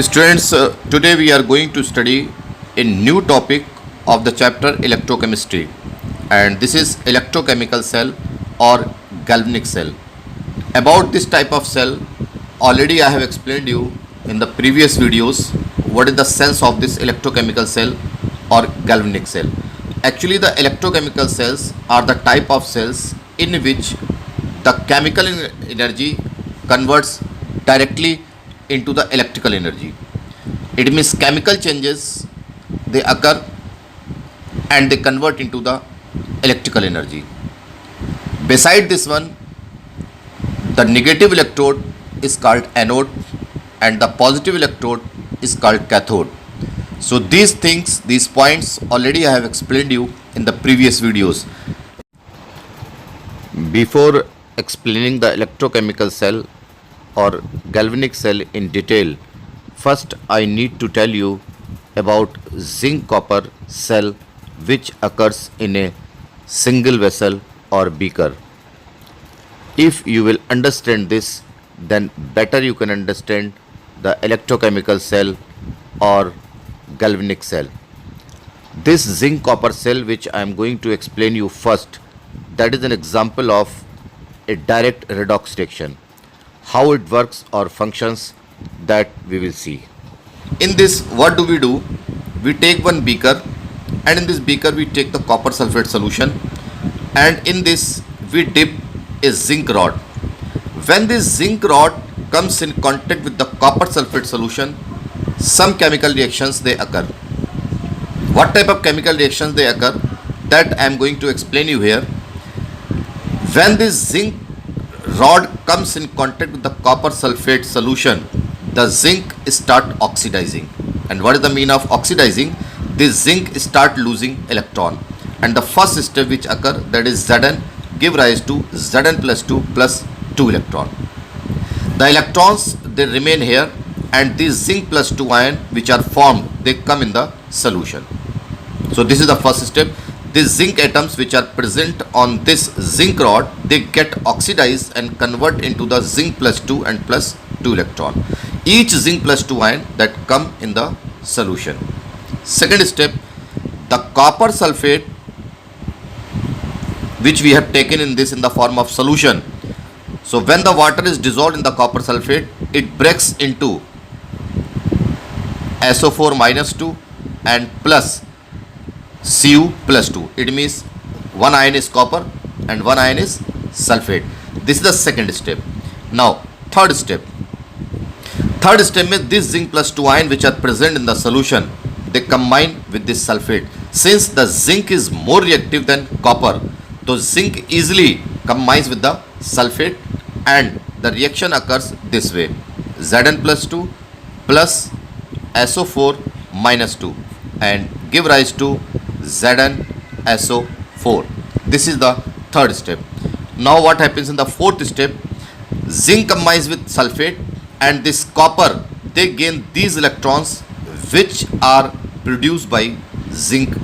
Students, today we are going to study a new topic of the chapter electrochemistry, and this is electrochemical cell or galvanic cell. About this type of cell, already I have explained you in the previous videos what is the sense of this electrochemical cell or galvanic cell. Actually, the electrochemical cells are the type of cells in which the chemical energy converts directly into the electrical energy. It means chemical changes they occur and they convert into the electrical energy. Beside this one, the negative electrode is called anode and the positive electrode is called cathode. So these things, these points already I have explained you in the previous videos. Before explaining the electrochemical cell or galvanic cell in detail, first I need to tell you about zinc copper cell which occurs in a single vessel or beaker. If you will understand this, then better you can understand the electrochemical cell or galvanic cell. This zinc copper cell which I am going to explain you first, that is an example of a direct redox reaction. How it works or functions, that we will see. In this, what do? We take one beaker, and in this beaker we take the copper sulfate solution, and in this we dip a zinc rod. When this zinc rod comes in contact with the copper sulfate solution, some chemical reactions they occur. What type of chemical reactions they occur, that I am going to explain you here. When this zinc rod comes in contact with the copper sulfate solution, the zinc start oxidizing. And what is the mean of oxidizing? This zinc start losing electron, and the first step which occur, that is Zn, give rise to Zn plus 2 electron. The electrons they remain here, and these zinc plus 2 ion which are formed, they come in the solution. So this is the first step. These zinc atoms which are present on this zinc rod, they get oxidized and convert into the zinc plus 2 and plus 2 electron. Each zinc plus 2 ion that come in the solution. Second step, the copper sulfate which we have taken in this in the form of solution. So when the water is dissolved in the copper sulfate, it breaks into SO4 minus 2 and plus Cu plus 2. It means one ion is copper and one ion is sulfate. This is the second step. Now third step. Third step means this zinc plus 2 ion which are present in the solution, they combine with this sulfate. Since the zinc is more reactive than copper, so zinc easily combines with the sulfate and the reaction occurs this way. Zn plus 2 plus SO4 minus 2 and give rise to ZnSO4. This is the third step. Now what happens in the fourth step? Zinc combines with sulfate and this copper, they gain these electrons which are produced by zinc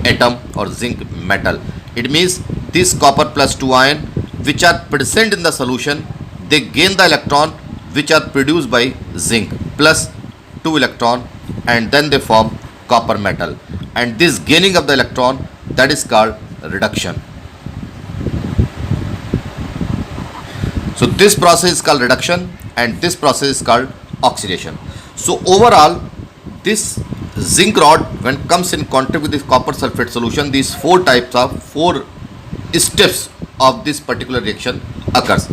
atom or zinc metal. It means this copper plus 2 ion which are present in the solution, they gain the electron which are produced by zinc plus 2 electron, and then they form copper metal. And this gaining of the electron, that is called reduction. So this process is called reduction and this process is called oxidation. So overall, this zinc rod when comes in contact with this copper sulfate solution, these four steps of this particular reaction occurs.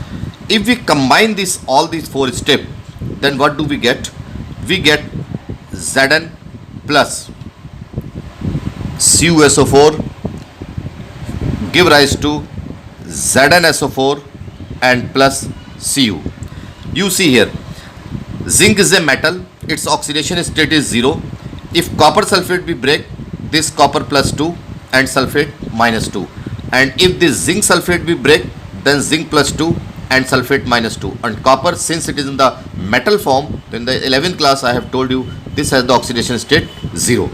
If we combine this all these four steps, then what do we get? We get Zn plus CuSO4 give rise to ZnSO4 and plus Cu. You see here, zinc is a metal, its oxidation state is 0. If copper sulfate we break, this copper plus 2 and sulfate minus 2. And if this zinc sulfate we break, then zinc plus 2 and sulfate minus 2. And copper, since it is in the metal form, in the 11th class I have told you, this has the oxidation state 0.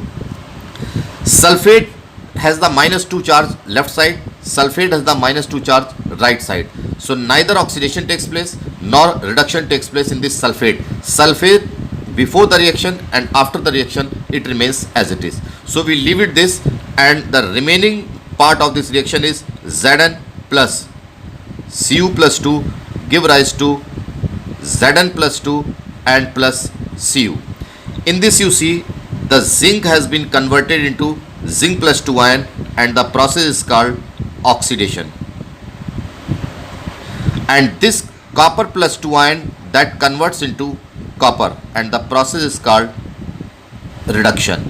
Sulfate has the minus 2 charge left side, sulfate has the minus 2 charge right side. So neither oxidation takes place nor reduction takes place in this sulfate. Sulfate before the reaction, and after the reaction it remains as it is. So we leave it this, and the remaining part of this reaction is Zn plus Cu plus 2 give rise to Zn plus 2 and plus Cu. In this you see the zinc has been converted into zinc plus 2 ion, and the process is called oxidation. And this copper plus 2 ion that converts into copper, and the process is called reduction.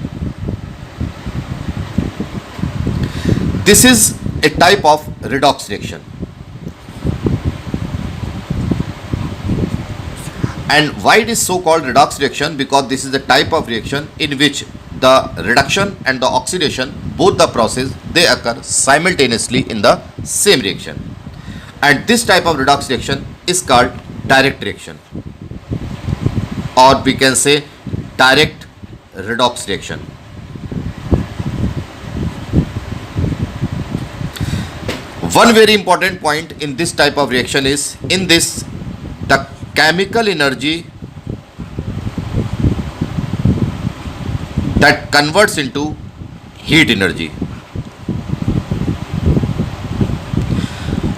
This is a type of redox reaction. And why it is so called redox reaction? Because this is the type of reaction in which the reduction and the oxidation, both the process, they occur simultaneously in the same reaction. And this type of redox reaction is called direct reaction, or we can say direct redox reaction. One very important point in this type of reaction is, in this, the chemical energy that converts into heat energy.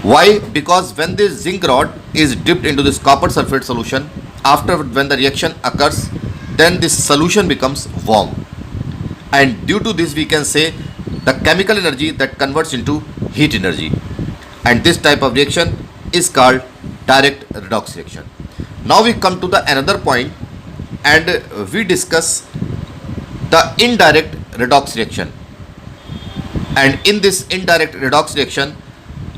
Why? Because when this zinc rod is dipped into this copper sulfate solution, after when the reaction occurs, then this solution becomes warm, and due to this we can say the chemical energy that converts into heat energy, and this type of reaction is called direct redox reaction. Now we come to the another point, and we discuss the indirect redox reaction. And in this indirect redox reaction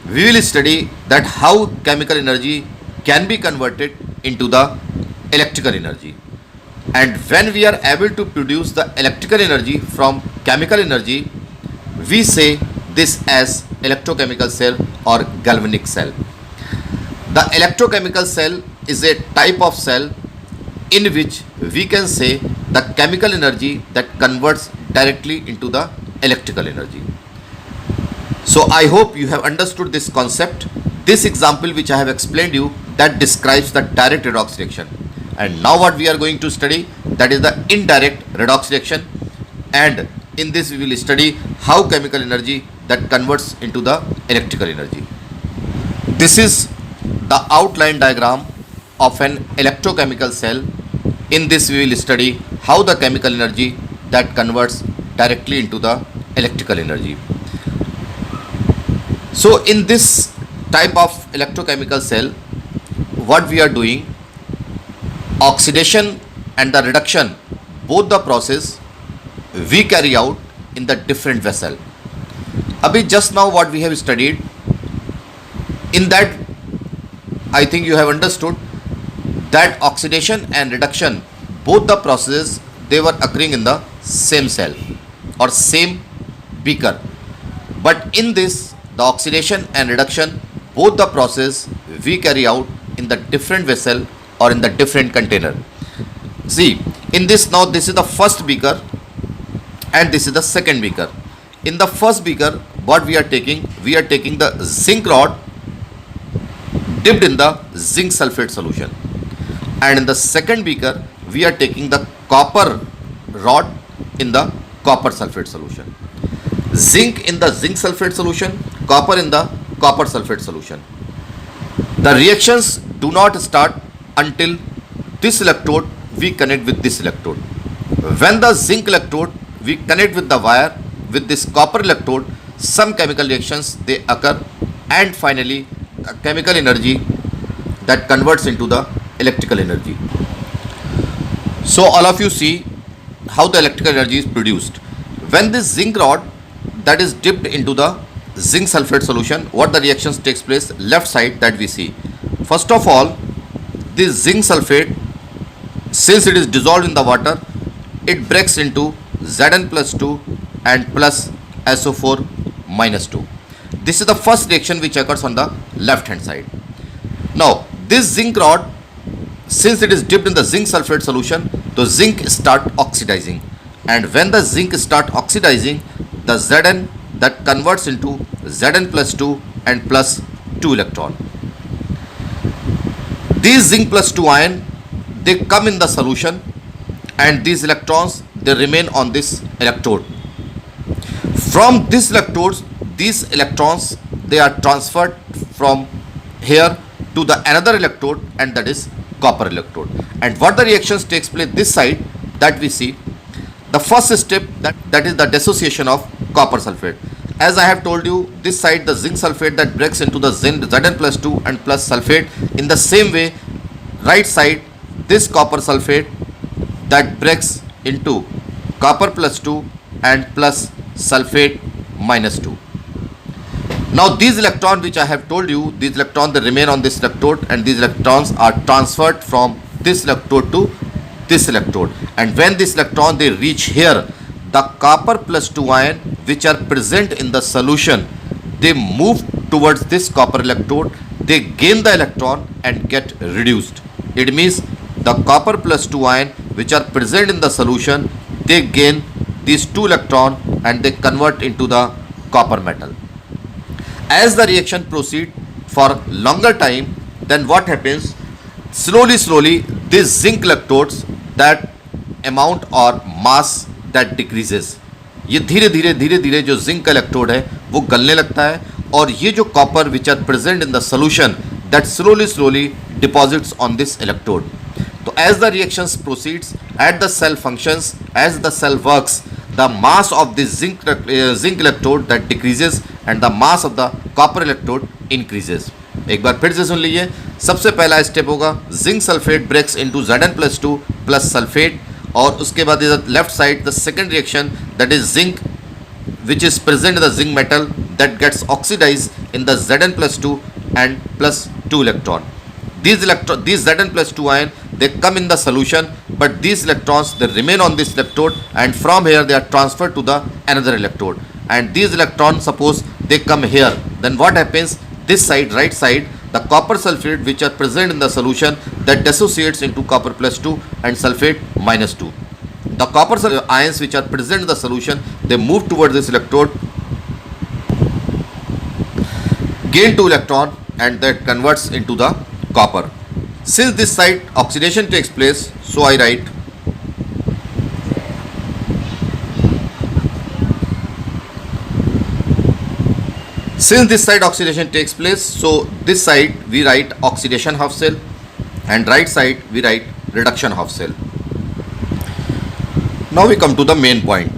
we will study that how chemical energy can be converted into the electrical energy. And when we are able to produce the electrical energy from chemical energy, we say this as electrochemical cell or galvanic cell. The electrochemical cell is a type of cell in which we can say the chemical energy that converts directly into the electrical energy. So I hope you have understood this concept. This example which I have explained you, that describes the direct redox reaction. And now what we are going to study, that is the indirect redox reaction, and in this we will study how chemical energy that converts into the electrical energy. This is the outline diagram of an electrochemical cell. In this we will study how the chemical energy that converts directly into the electrical energy. So in this type of electrochemical cell, what we are doing, oxidation and the reduction, both the process we carry out in the different vessel. Abhi just now what we have studied, in that I think you have understood that oxidation and reduction, both the processes, they were occurring in the same cell or same beaker. But in this, the oxidation and reduction, both the process we carry out in the different vessel or in the different container. See, in this now, this is the first beaker and this is the second beaker. In the first beaker, what we are taking the zinc rod dipped in the zinc sulfate solution, and in the second beaker we are taking the copper rod in the copper sulfate solution. Zinc in the zinc sulfate solution, copper in the copper sulfate solution. The reactions do not start until this electrode we connect with this electrode. When the zinc electrode we connect with the wire with this copper electrode, some chemical reactions they occur, and finally a chemical energy that converts into the electrical energy. So all of you see how the electrical energy is produced. When this zinc rod that is dipped into the zinc sulfate solution, what the reactions takes place, left side that we see. First of all, this zinc sulfate, since it is dissolved in the water, it breaks into Zn plus 2 and plus SO4 minus 2. This is the first reaction which occurs on the left hand side. Now this zinc rod, since it is dipped in the zinc sulfate solution, the zinc start oxidizing, and when the zinc start oxidizing, the Zn that converts into Zn plus 2 and plus 2 electron. These zinc plus 2 ion, they come in the solution and these electrons, they remain on this electrode. From these electrodes, these electrons, they are transferred from here to the another electrode, and that is copper electrode. And what the reactions takes place this side, that we see. The first step, that is the dissociation of copper sulfate. As I have told you, this side the zinc sulfate that breaks into the Zn plus 2 and plus sulfate. In the same way, right side, this copper sulfate that breaks into copper plus 2 and plus sulfate minus 2. Now these electrons which I have told you, these electrons, they remain on this electrode, and these electrons are transferred from this electrode to this electrode. And when this electron they reach here, the copper plus 2 ion which are present in the solution, they move towards this copper electrode, they gain the electron and get reduced. It means the copper plus 2 ion which are present in the solution, they gain these 2 electron and they convert into the copper metal. As the reaction proceed for longer time, then what happens? Slowly these zinc electrodes, that amount or mass that decreases. ये धीरे धीरे जो zinc electrode है वो गलने लगता है, और ये जो copper which are present in the solution, that slowly deposits on this electrode. तो as the reactions proceeds at the cell functions, as the cell works, the mass of the zinc electrode that decreases and the mass of the copper electrode increases. एक बार फिर से सुन लीजिए. सबसे पहला step होगा zinc sulphate breaks into Zn+2 plus sulphate, और उसके बाद is left side the second reaction, that is zinc which is present in the zinc metal that gets oxidized in the Zn+2 and plus 2 electron. These Zn+2 ion, they come in the solution, but these electrons, they remain on this electrode, and from here they are transferred to the another electrode. And these electrons, suppose they come here, then what happens? This side, right side, the copper sulfate which are present in the solution, that dissociates into copper plus 2 and sulfate minus 2. The copper ions which are present in the solution, they move towards this electrode, gain 2 electron, and that converts into the copper. Since this side oxidation takes place, so I write since this side oxidation takes place, so this side we write oxidation half cell, and right side we write reduction half cell. Now we come to the main point.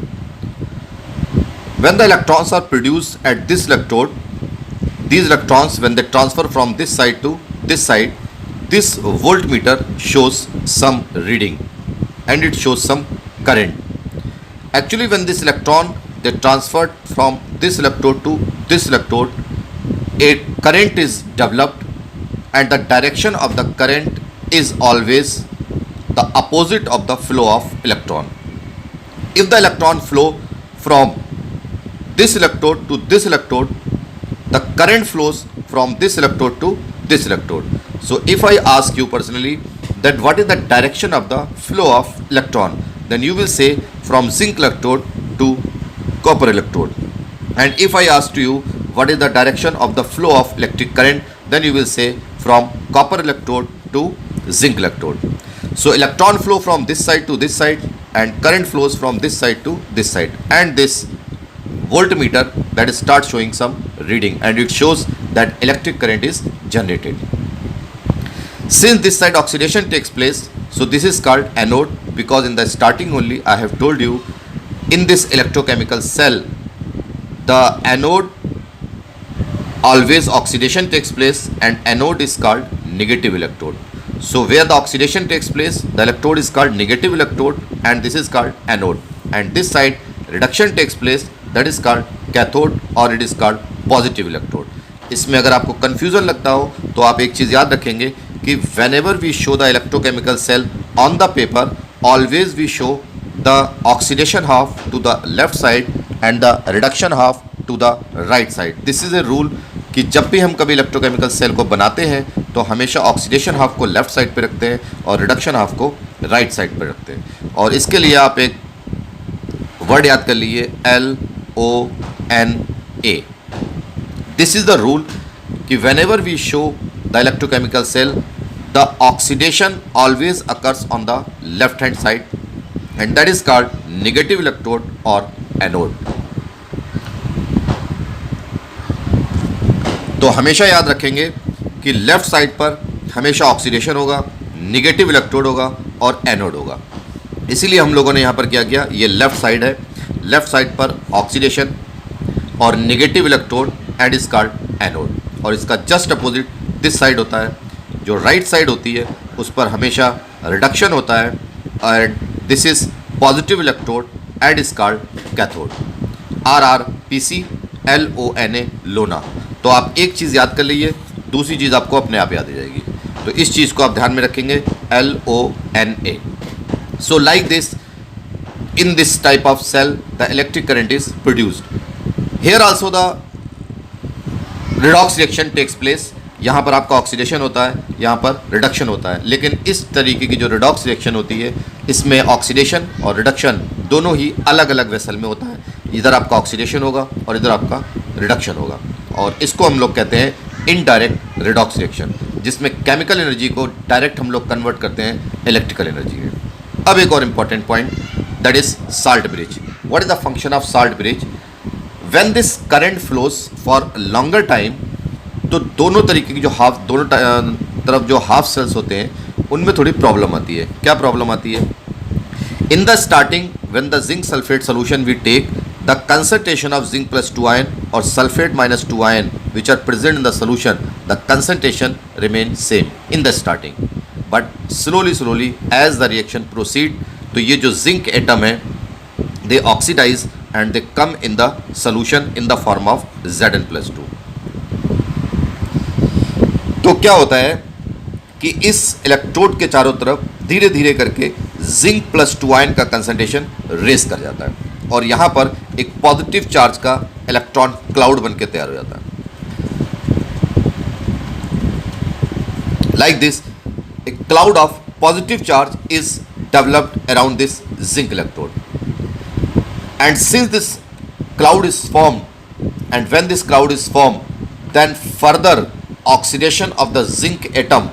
When the electrons are produced at this electrode, these electrons, when they transfer from this side to this side, this voltmeter shows some reading and it shows some current. Actually, when this electron they transferred from this electrode to this electrode, a current is developed, and the direction of the current is always the opposite of the flow of electron. If the electron flow from this electrode to this electrode, the current flows from this electrode to this electrode. So if I ask you personally that what is the direction of the flow of electron, then you will say from zinc electrode to copper electrode. And if I ask you what is the direction of the flow of electric current, then you will say from copper electrode to zinc electrode. So electron flow from this side to this side, and current flows from this side to this side, and this voltmeter that starts showing some reading, and it shows that electric current is generated. Since this side oxidation takes place, so this is called anode, because in the starting only I have told you, in this electrochemical cell, the anode always oxidation takes place, and anode is called negative electrode. So where the oxidation takes place, the electrode is called negative electrode, and this is called anode. And this side reduction takes place, that is called cathode, or it is called positive electrode. इसमें अगर आपको confusion लगता हो तो आप एक चीज़ याद रखेंगे कि whenever we show the electrochemical cell on the paper, always we show the oxidation half to the left side and the reduction half to the right side. This is a rule कि जब भी हम कभी electrochemical cell को बनाते हैं तो हमेशा ऑक्सीडेशन हाफ को लेफ्ट साइड पे रखते हैं और रिडक्शन हाफ को राइट साइड पे रखते हैं. और इसके लिए आप एक वर्ड याद कर लीजिए, LONA. This is the rule कि whenever we show the electrochemical cell, the oxidation always occurs on the left hand side and that is called negative electrode or anode. तो हमेशा याद रखेंगे कि लेफ्ट साइड पर हमेशा ऑक्सीडेशन होगा, negative electrode होगा और एनोड होगा। इसीलिए हम लोगों ने यहाँ पर क्या किया, ये लेफ्ट साइड है, लेफ्ट साइड पर ऑक्सीडेशन और negative electrode and is called anode, और इसका जस्ट अपोजिट दिस साइड होता है, जो राइट साइड होती है उस पर हमेशा रिडक्शन होता है and this is positive electrode and is called cathode. RRPCLONA लोना। तो आप एक चीज़ याद कर लीजिए, दूसरी चीज़ आपको अपने आप याद आ जाएगी, तो इस चीज़ को आप ध्यान में रखेंगे, LONA। So like this, in this type of cell the electric current is produced. Here also the redox reaction takes place. यहाँ पर आपका ऑक्सीडेशन होता है, यहाँ पर रिडक्शन होता है, लेकिन इस तरीके की जो रिडॉक्स रिएक्शन होती है इसमें ऑक्सीडेशन और रिडक्शन दोनों ही अलग अलग वेसल में होता है। इधर आपका ऑक्सीडेशन होगा और इधर आपका रिडक्शन होगा, और इसको हम लोग कहते हैं इनडायरेक्ट रिडॉक्स रिएक्शन, जिसमें केमिकल एनर्जी को डायरेक्ट हम लोग कन्वर्ट करते हैं इलेक्ट्रिकल एनर्जी में। अब एक और important point, that is salt bridge. What is the function of salt bridge? When this current flows for longer time, तो दोनों तरीके की जो दोनों तरफ जो हाफ सेल्स होते हैं उनमें थोड़ी प्रॉब्लम आती है। क्या प्रॉब्लम आती है? In the starting when the zinc sulphate solution we take, the concentration of zinc plus 2 ion और sulphate minus 2 ion which are present in the solution, the concentration remain same in the starting, but slowly as the reaction proceed, तो ये जो zinc atom है they oxidise and they come in the solution in the form of Zn+2। तो क्या होता है कि इस इलेक्ट्रोड के चारों तरफ धीरे धीरे करके जिंक प्लस 2 आयन का कंसंट्रेशन रेस कर जाता है, और यहाँ पर एक पॉजिटिव चार्ज का इलेक्ट्रॉन क्लाउड बनके तैयार हो जाता है। Like this, a cloud of positive charge is developed around this zinc electrode, and since this cloud is formed, and when this cloud is formed, then further oxidation of the zinc atom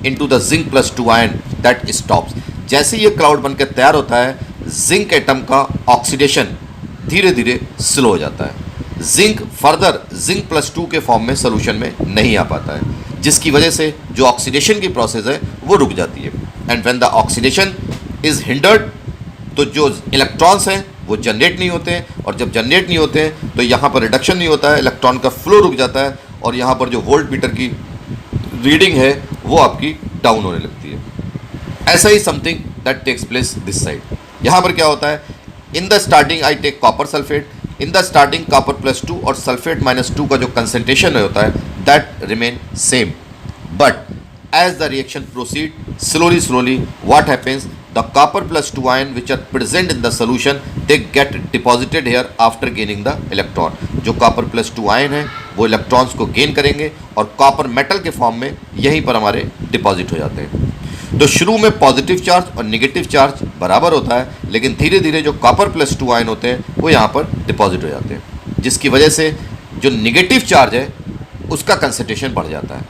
into the zinc plus 2 ion that stops। जैसे ये cloud बनकर तैयार होता है, zinc atom का oxidation धीरे धीरे slow हो जाता है, जिंक फर्दर जिंक प्लस 2 के फॉर्म में सोल्यूशन में नहीं आ पाता है, जिसकी वजह से जो ऑक्सीडेशन की प्रोसेस है वो रुक जाती है। And when the oxidation is hindered, तो जो इलेक्ट्रॉन्स हैं वो जनरेट नहीं होते हैं, और जब जनरेट नहीं होते हैं तो यहाँ पर रिडक्शन नहीं होता है, इलेक्ट्रॉन का फ्लो रुक जाता है, और यहाँ पर जो वोल्ट मीटर की रीडिंग है वो आपकी डाउन होने लगती है। ऐसा ही something that takes place this side. यहाँ पर क्या होता है, in the starting I take copper sulphate, in the starting copper plus 2 और सल्फेट माइनस 2 का जो कंसंट्रेशन होता है that remain same, but as the reaction proceed slowly what happens, the copper plus 2 ion which are present in the solution they get deposited here after gaining the electron। जो copper plus 2 ion है वो electrons को gain करेंगे और copper metal के form में यहीं पर हमारे डिपॉजिट हो जाते हैं। तो शुरू में पॉजिटिव चार्ज और नेगेटिव चार्ज बराबर होता है, लेकिन धीरे धीरे जो कॉपर प्लस 2 आयन होते हैं वो यहाँ पर डिपॉजिट हो जाते हैं, जिसकी वजह से जो नेगेटिव चार्ज है उसका कंसंट्रेशन बढ़ जाता है।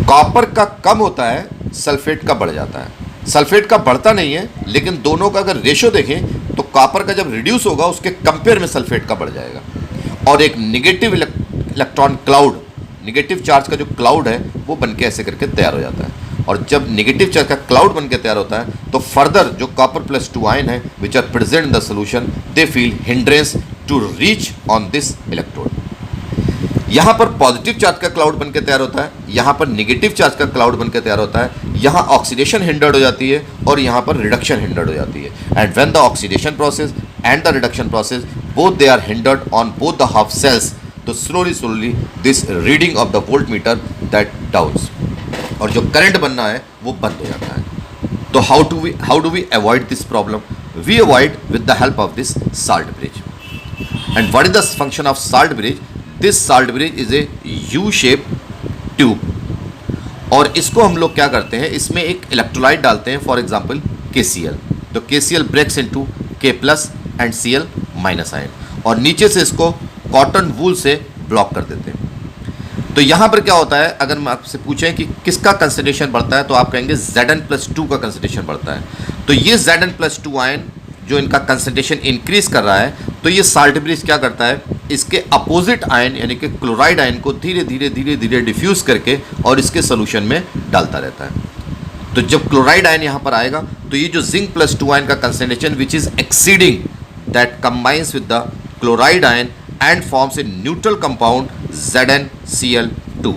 कॉपर का कम होता है, सल्फेट का बढ़ जाता है। सल्फेट का बढ़ता नहीं है, लेकिन दोनों का अगर रेशो देखें तो कॉपर का जब रिड्यूस होगा उसके कंपेयर में सल्फेट का बढ़ जाएगा, और एक negative electron cloud, negative charge का जो क्लाउड है वो बनके ऐसे करके तैयार हो जाता है। और जब नेगेटिव चार्ज का क्लाउड बनके तैयार होता है तो फर्दर जो कॉपर प्लस 2 आयन है which are present in the solution they feel hindrance to reach on this electrode. यहाँ पर पॉजिटिव चार्ज का क्लाउड बनकर तैयार होता है, यहाँ पर नेगेटिव चार्ज का क्लाउड बनकर तैयार होता है, यहाँ ऑक्सीडेशन हिंडर्ड हो जाती है और यहाँ पर रिडक्शन हिंडर्ड हो जाती है। And when the oxidation process and the reduction process both they are hindered on both the half cells, तो slowly this reading of the voltmeter that downs, और जो करंट बनना है वो बंद हो जाता है। तो how do we avoid this problem? We avoid with the help of this salt bridge. And what is the function of salt bridge? This salt bridge is a U shape tube, और इसको हम लोग क्या करते हैं, इसमें एक electrolyte डालते हैं, फॉर एग्जांपल KCl। तो KCl breaks into K+ and Cl- ion, और नीचे से इसको कॉटन वूल से ब्लॉक कर देते हैं। तो यहाँ पर क्या होता है, अगर मैं आपसे पूछें कि किसका कंसंट्रेशन बढ़ता है तो आप कहेंगे Zn+2 का कंसंट्रेशन बढ़ता है। तो ये Zn+2 आयन जो इनका कंसंट्रेशन इंक्रीज कर रहा है, तो ये साल्ट ब्रिज क्या करता है, इसके अपोजिट आयन यानी कि क्लोराइड आयन को धीरे धीरे धीरे धीरे डिफ्यूज करके और इसके सोल्यूशन में डालता रहता है। तो जब क्लोराइड आयन यहाँ पर आएगा तो ये जो Zn+2 आयन का concentration which is exceeding that combines with the chloride ion and forms a neutral compound ZnCl2।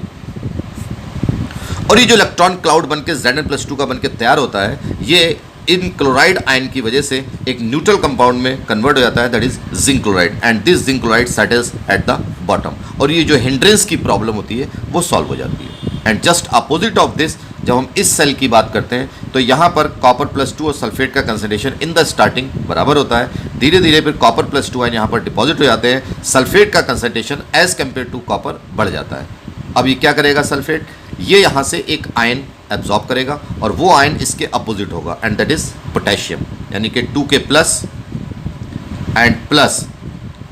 और ये जो इलेक्ट्रॉन क्लाउड बनके Zn+2 का बनके तैयार होता है, ये इन क्लोराइड आयन की वजह से एक न्यूट्रल कंपाउंड में कन्वर्ट हो जाता है, that is zinc chloride, and this zinc chloride settles at the bottom. और ये जो हिंड्रेंस की प्रॉब्लम होती है वो सॉल्व हो जाती है। And just opposite of this, जब हम इस सेल की बात करते हैं तो यहाँ पर Copper+2 और सल्फेट का कंसंट्रेशन इन द स्टार्टिंग बराबर होता है। धीरे धीरे फिर Copper+2 आयन यहाँ पर डिपॉजिट हो जाते हैं, सल्फेट का concentration as compare to copper बढ़ जाता है। अब ये क्या करेगा सल्फेट, ये यहाँ से एक आयन एब्जॉर्ब करेगा और वो आयन इसके अपोजिट होगा, एंड दैट इज पोटेशियम, यानी कि 2K+ and plus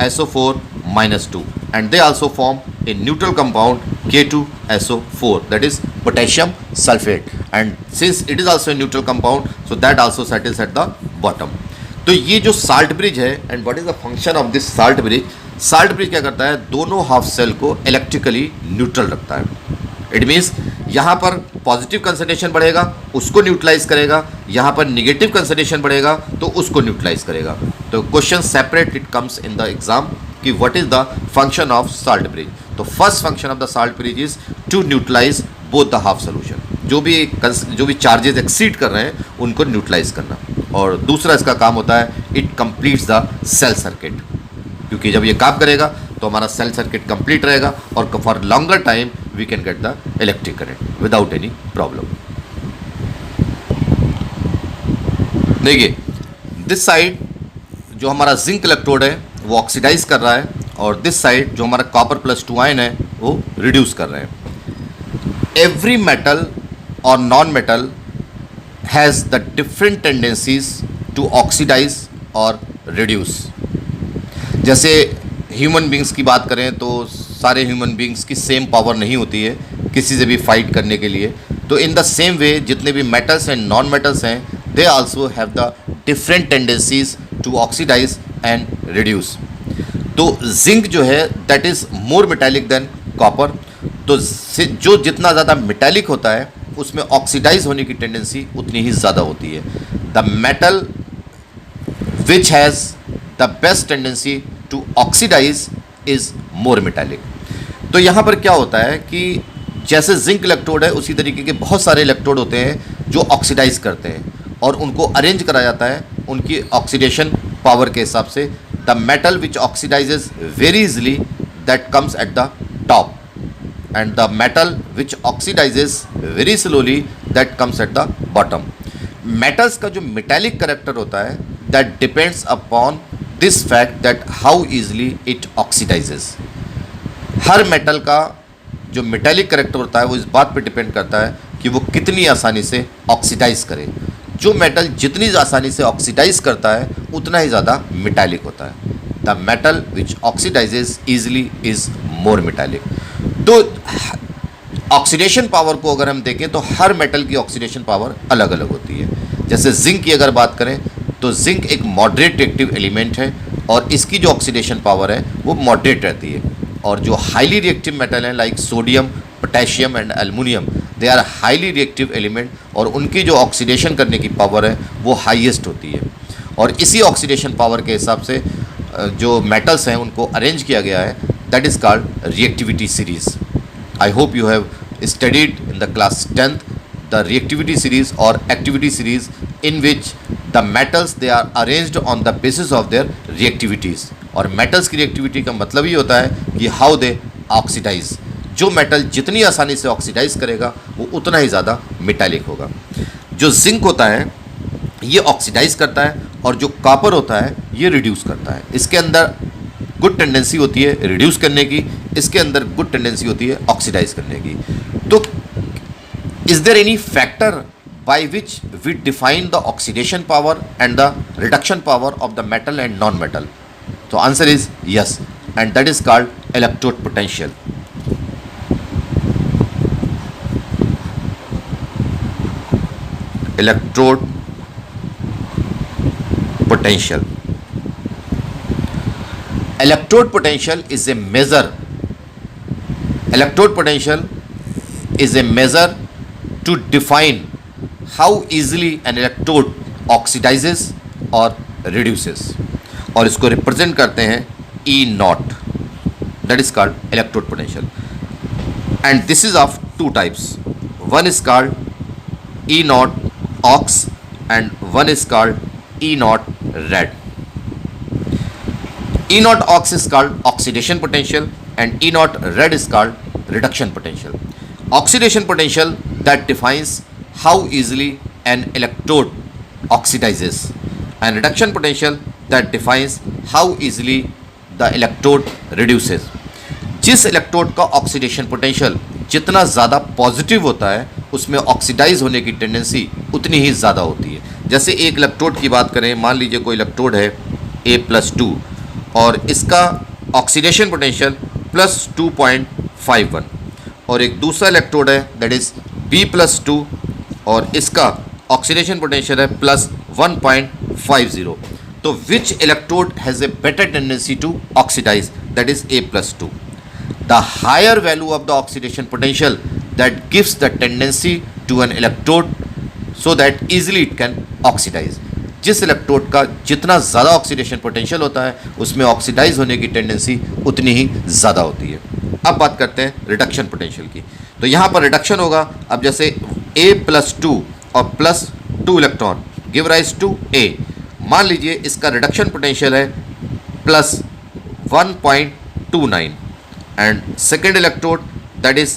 SO4-2, and they also form a neutral compound K2SO4, that is potassium sulfate, and since it is also a neutral compound, so that also settles at the bottom। तो ये जो salt bridge है, and what is the function of this salt bridge, salt bridge क्या करता है, दोनों half cell को electrically neutral रखता है। इट मीन्स यहाँ पर पॉजिटिव कंसंट्रेशन बढ़ेगा, उसको न्यूट्रलाइज करेगा, यहाँ पर निगेटिव कंसंट्रेशन बढ़ेगा तो उसको न्यूट्रलाइज करेगा। तो question separate it comes in the exam कि what is the function of salt bridge. तो first function of the salt bridge is to neutralise both the half solution, जो भी चार्जेस एक्सीड कर रहे हैं उनको न्यूट्रलाइज करना। और दूसरा इसका काम होता है, it completes the cell circuit, क्योंकि जब ये काम करेगा तो हमारा सेल सर्किट कंप्लीट रहेगा और for longer time we can get the electric current without any problem. देखिए दिस साइड जो हमारा जिंक इलेक्ट्रोड है वो ऑक्सीडाइज कर रहा है, और दिस साइड जो हमारा Copper+2 आयन है वो रिड्यूस कर रहे हैं। एवरी मेटल और non metal has the different tendencies to oxidise और रिड्यूस। जैसे ह्यूमन बींग्स की बात करें तो सारे ह्यूमन बींग्स की सेम पावर नहीं होती है किसी से भी फाइट करने के लिए। तो इन द सेम वे जितने भी मेटल्स एंड नॉन मेटल्स हैं, they also have the different tendencies to oxidise and reduce. तो जिंक जो है that is more metallic than copper. तो जो जितना ज़्यादा मेटालिक होता है उसमें ऑक्सीडाइज होने की टेंडेंसी उतनी ही ज़्यादा होती है। The metal which has the best tendency to oxidise is more metallic. तो यहाँ पर क्या होता है कि जैसे जिंक इलेक्ट्रोड है उसी तरीके के बहुत सारे इलेक्ट्रोड होते हैं जो ऑक्सीडाइज करते हैं, और उनको अरेंज करा जाता है उनकी ऑक्सीडेशन पावर के हिसाब से। The metal which oxidises very easily that comes at the top, and the metal which oxidises very slowly that comes at the bottom. Metals का जो मेटालिक करेक्टर होता है that depends upon this fact that how easily it oxidises. Her metal का जो metallic character होता है वो इस बात पे डिपेंड करता है कि वो कितनी आसानी से ऑक्सीडाइज करे। जो मेटल जितनी आसानी से ऑक्सीडाइज करता है उतना ही ज़्यादा मेटालिक होता है। The metal which oxidises easily is more metallic. तो ऑक्सीडेशन पावर को अगर हम देखें तो हर मेटल की ऑक्सीडेशन पावर अलग अलग होती है। जैसे जिंक की अगर बात करें तो जिंक एक मॉडरेट रिएक्टिव एलिमेंट है और इसकी जो ऑक्सीडेशन पावर है वो मॉडरेट रहती है। और जो हाईली रिएक्टिव मेटल हैं like sodium, potassium and aluminium, they are highly reactive element और उनकी जो ऑक्सीडेशन करने की पावर है वो हाईएस्ट होती है। और इसी ऑक्सीडेशन पावर के हिसाब से जो मेटल्स हैं उनको अरेंज किया गया है, that is called reactivity series. I hope you have studied in the class 10th the reactivity series or activity series in which the metals they are arranged on the basis of their reactivities। और metals की reactivity का मतलब ये होता है कि how they oxidize। जो metal जितनी आसानी से ऑक्सीडाइज करेगा वो उतना ही ज़्यादा मेटालिक होगा। जो जिंक होता है ये ऑक्सीडाइज करता है और जो कॉपर होता है ये रिड्यूस करता है। इसके अंदर गुड टेंडेंसी होती है रिड्यूस करने की, इसके अंदर गुड टेंडेंसी होती है ऑक्सीडाइज करने की। तो is there any factor by which we define the oxidation power and the reduction power of the metal and non metal? तो answer is yes, and that is called electrode potential. Electrode potential. Electrode potential is a measure. Electrode potential is a measure to define how easily an electrode oxidizes or reduces, और इसको represent करते हैं E naught. That is called electrode potential. And this is of two types. One is called E naught ox and one is called E naught red. E naught ox is called oxidation potential and E naught red is called reduction potential. Oxidation potential that defines how easily an electrode oxidizes, and reduction potential that defines how easily the electrode reduces. जिस electrode का oxidation potential जितना ज़्यादा positive होता है उसमें oxidise होने की tendency उतनी ही ज़्यादा होती है. जैसे एक इलेक्ट्रोड की बात करें, मान लीजिए कोई इलेक्ट्रोड है A+2 और इसका ऑक्सीडेशन पोटेंशियल +2.51, और एक दूसरा इलेक्ट्रोड है दैट इज़ B+2 और इसका ऑक्सीडेशन पोटेंशियल है +1.50. तो which electrode has a better tendency to oxidize, that is A+2. The higher value of the oxidation potential that gives the tendency to an electrode so that easily it can oxidize. जिस electrode का जितना ज़्यादा oxidation potential होता है उसमें oxidise होने की tendency उतनी ही ज़्यादा होती है. अब बात करते हैं रिडक्शन पोटेंशियल की. तो यहाँ पर रिडक्शन होगा. अब जैसे A+2 और +2 electron give rise to A. मान लीजिए इसका रिडक्शन पोटेंशियल है +1.29 and second electrode that is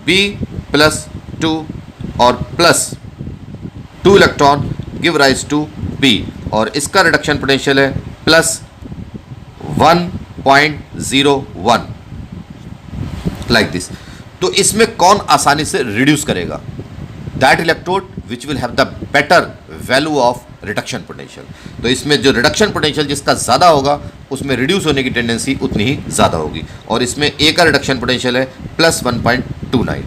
B+2 और +2 electron give rise to B और इसका रिडक्शन पोटेंशियल है +1.01 like this. तो इसमें कौन आसानी से रिड्यूस करेगा? That electrode which will have the better value of reduction potential. तो इसमें जो रिडक्शन पोटेंशियल जिसका ज़्यादा होगा उसमें रिड्यूस होने की टेंडेंसी उतनी ही ज़्यादा होगी, और इसमें ए का रिडक्शन पोटेंशियल है +1.29.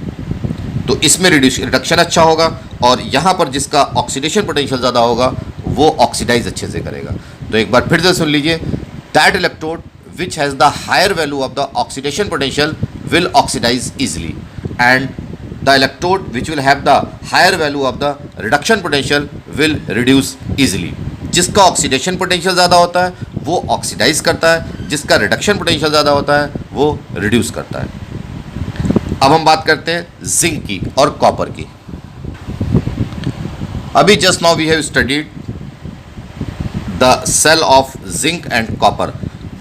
तो इसमें रिडक्शन अच्छा होगा, और यहाँ पर जिसका ऑक्सीडेशन पोटेंशियल ज़्यादा होगा वो ऑक्सीडाइज अच्छे से करेगा. तो एक बार फिर से सुन लीजिए. That electrode which has the higher value of the oxidation potential will oxidise easily, and the electrode which will have the higher value of the reduction potential will reduce easily. जिसका ऑक्सीडेशन पोटेंशियल ज़्यादा होता है वो oxidise करता है, जिसका reduction potential ज़्यादा होता है वो रिड्यूस करता है. अब हम बात करते हैं जिंक की और कॉपर की. अभी just now we have studied the cell of zinc and copper.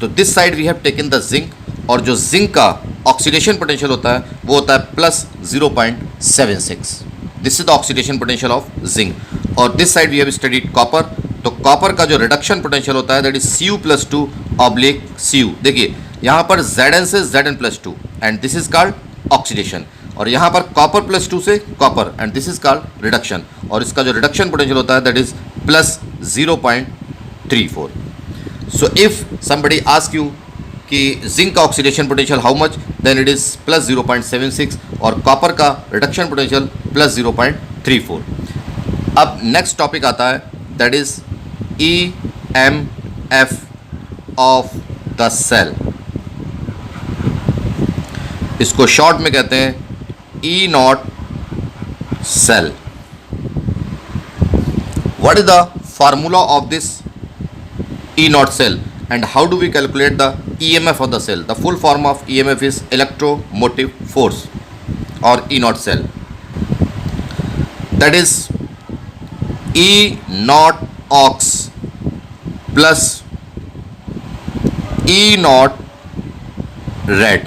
तो this side we have taken the zinc, और जो जिंक का ऑक्सीडेशन पोटेंशियल होता है वो होता है +0.76. This is the oxidation potential of zinc. और this side we have studied copper. तो कॉपर का जो रिडक्शन पोटेंशियल होता है दैट इज Cu+2/Cu. देखिए यहाँ पर Zn से Zn+2 and this is called oxidation, और यहाँ पर कॉपर +2 से copper and this is called reduction, और इसका जो रिडक्शन पोटेंशियल होता है that is +0.34. So if somebody ask you कि जिंक का oxidation potential how much, then it is +0.76 और कॉपर का रिडक्शन पोटेंशियल +0.34. अब नेक्स्ट टॉपिक आता है that is EMF of the cell. इसको शॉर्ट में कहते हैं E0 cell. What is the formula of this E0 cell and how do we calculate the EMF of the cell? The full form of EMF is electromotive force or E0 cell. That is E0 ox plus E0 red.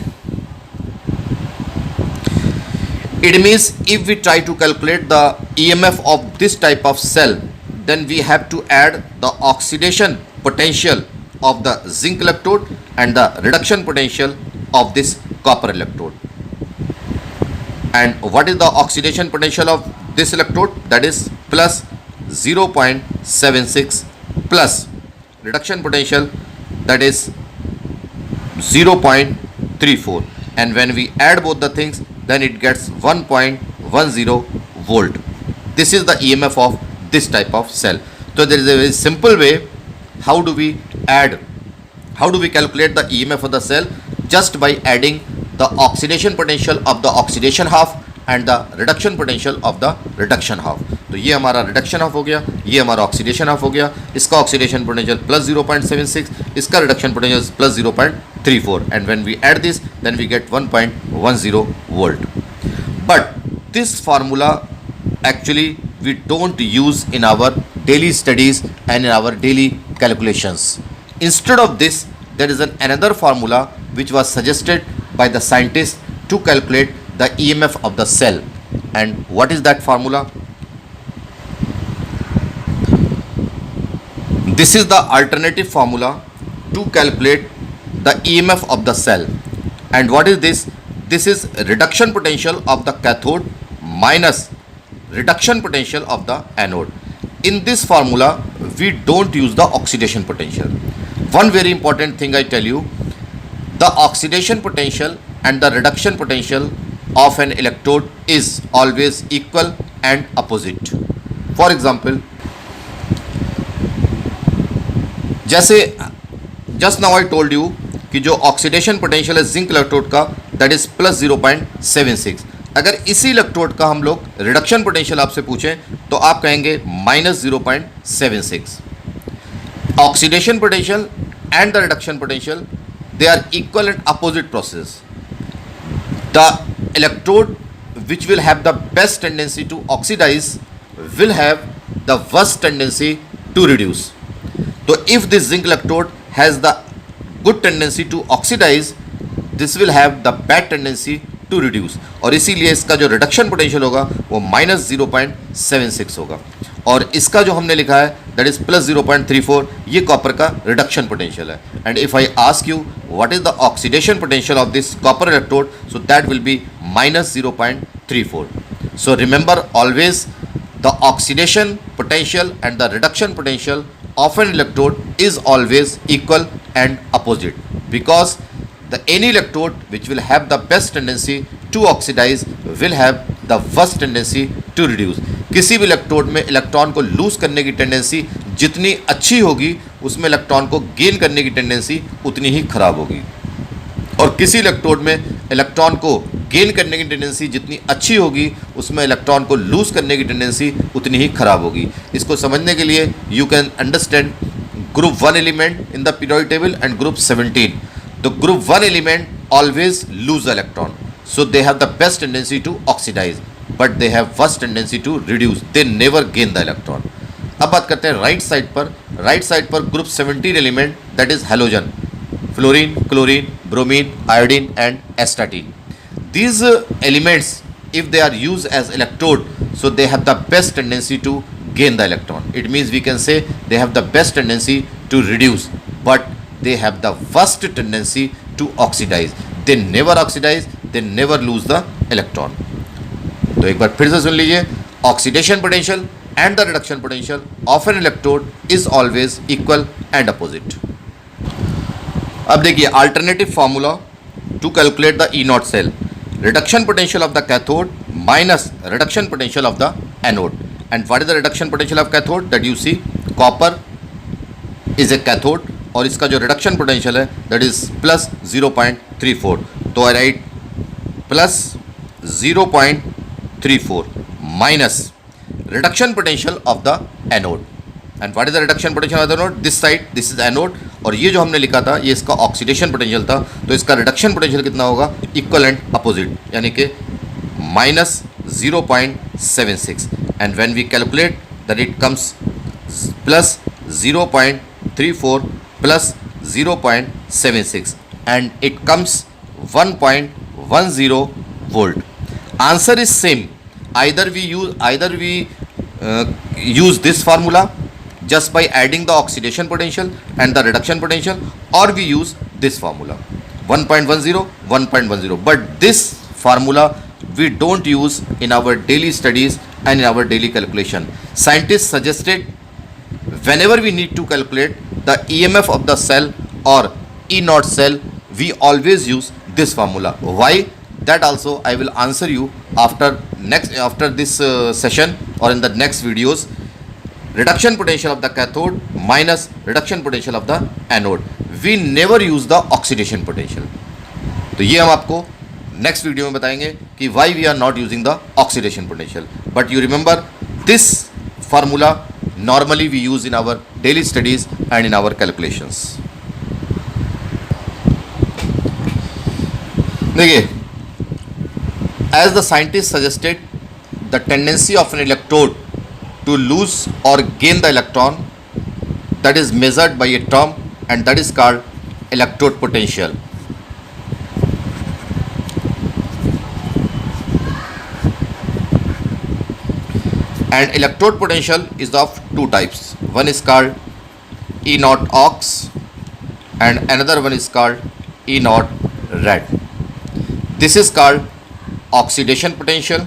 It means if we try to calculate the EMF of this type of cell, then we have to add the oxidation potential of the zinc electrode and the reduction potential of this copper electrode. And what is the oxidation potential of this electrode? That is +0.76 plus reduction potential that is 0.34, and when we add both the things then it gets 1.10 volt. This is the EMF of this type of cell. So there is a very simple way how do we calculate the EMF of the cell? Just by adding the oxidation potential of the oxidation half and the reduction potential of the reduction half. तो ये हमारा reduction half हो गया, ये हमारा oxidation half हो गया, इसका oxidation potential plus 0.76, इसका reduction potential plus 0.34, and when we add this then we get 1.10 volt. But this formula actually we don't use in our daily studies and in our daily calculations. Instead of this, there is another formula which was suggested by the scientists to calculate the EMF of the cell. And what is that formula? This is the alternative formula to calculate the EMF of the cell. And what is this? This is reduction potential of the cathode minus reduction potential of the anode. In this formula, we don't use the oxidation potential. One very important thing I tell you, the oxidation potential and the reduction potential of an electrode is always equal and opposite. For example, जैसे just now I told you कि जो oxidation potential है zinc electrode का that is plus 0.76. अगर इसी electrode का हम लोग रिडक्शन पोटेंशियल आपसे पूछें तो आप कहेंगे minus 0.76. Oxidation potential and the reduction potential, they are equal and opposite process. The electrode which will have the best tendency to oxidize will have the worst tendency to reduce. So if this zinc electrode has the good tendency to oxidize, this will have the bad tendency to reduce. और इसीलिए इसका जो reduction potential होगा वो minus 0.76 होगा. और इसका जो हमने लिखा है दैट इज प्लस 0.34, ये कॉपर का रिडक्शन पोटेंशियल है. And if I ask you what is the oxidation potential of this copper electrode, so that will be minus 0.34. So remember always the oxidation potential and the reduction potential of N electrode is always equal and opposite, because the any electrode which will have the best tendency to oxidize will have the worst tendency to reduce. किसी भी electrode में electron को loose करने की tendency जितनी अच्छी होगी उसमें इलेक्ट्रॉन को गेन करने की टेंडेंसी उतनी ही खराब होगी. और किसी इलेक्ट्रोड में इलेक्ट्रॉन को गेन करने की टेंडेंसी जितनी अच्छी होगी उसमें इलेक्ट्रॉन को लूज करने की टेंडेंसी उतनी ही खराब होगी. इसको समझने के लिए you can understand group 1 element in the periodic table and group 17. The group 1 element always lose electron, so they have the best tendency to oxidize, but they have worst tendency to reduce. They never gain the electron. अब बात करते हैं right side पर. Right side पर group 17 element that is halogen, fluorine, chlorine, bromine, iodine and astatine. These elements, if they are used as electrode, so they have the best tendency to gain the electron. It means we can say they have the best tendency to reduce, but they have the worst tendency to oxidize. They never oxidize, they never lose the electron. तो एक बार फिर से सुन लीजिए, oxidation potential and the reduction potential of an electrode is always equal and opposite. अब देखिए alternative formula to calculate the E naught cell. Reduction potential of the cathode minus reduction potential of the anode. And what is the reduction potential of cathode? That you see, copper is a cathode और इसका जो reduction potential है that is plus 0.34. तो I write plus 0.34 minus reduction potential of the anode. And what is the reduction potential of the anode? This side this is anode, और ये जो हमने लिखा था ये इसका ऑक्सीडेशन पोटेंशियल था. तो इसका रिडक्शन पोटेंशियल कितना होगा? इक्वल एंड अपोजिट, यानी कि minus 0.76. And when we calculate that it comes plus 0.34 plus 0.76 and it comes 1.10 volt. Answer is same. Either we use this formula just by adding the oxidation potential and the reduction potential, or we use this formula 1.10. But this formula we don't use in our daily studies and in our daily calculation. Scientists suggested whenever we need to calculate the EMF of the cell or E naught cell, we always use this formula. Why? That also I will answer you after this session or in the next videos. reduction potential of the cathode minus reduction potential of the anode. We never use the oxidation potential. तो ये हम आपको next video में बताएंगे कि why we are not using the oxidation potential. But you remember this formula normally we use in our daily studies and in our calculations. देखिए, as the scientists suggested, the tendency of an electrode to lose or gain the electron, that is measured by a term, and that is called electrode potential. And electrode potential is of two types. One is called E naught ox and another one is called E naught red. This is called oxidation potential,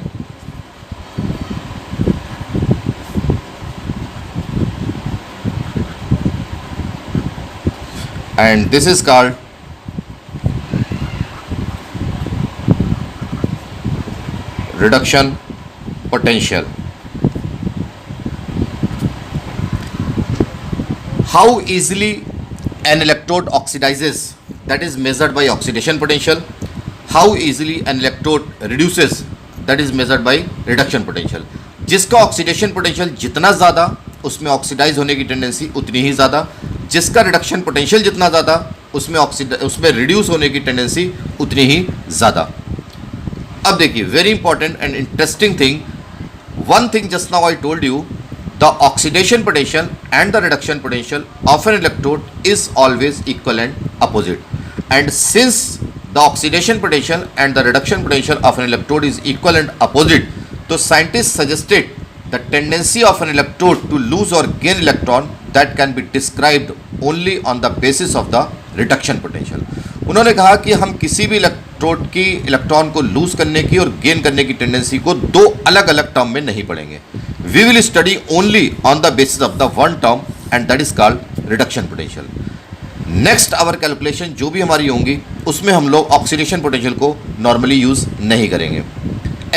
and this is called reduction potential. How easily an electrode oxidizes, that is measured by oxidation potential. How easily an electrode reduces, that is measured by reduction potential. जिसका oxidation potential जितना ज़्यादा उसमें oxidise होने की tendency उतनी ही ज़्यादा, जिसका reduction potential जितना ज़्यादा उसमें रिड्यूस होने की टेंडेंसी उतनी ही ज़्यादा. अब देखिए, very important and interesting thing, one thing just now I told you, the oxidation potential and the reduction potential of an electrode is always equal and opposite. And since the oxidation potential and the reduction potential of an electrode is equal and opposite, so scientists suggested the tendency of an electrode to lose or gain electron that can be described only on the basis of the reduction potential. उन्होंने कहा कि हम किसी भी electrode की electron को loose करने की और गेन करने की टेंडेंसी को दो अलग अलग टर्म में नहीं पढ़ेंगे. We will study only on the basis of the one term and that is called reduction potential. Next our calculation जो भी हमारी होंगी उसमें हम लोग ऑक्सीडेशन पोटेंशियल को नॉर्मली यूज़ नहीं करेंगे.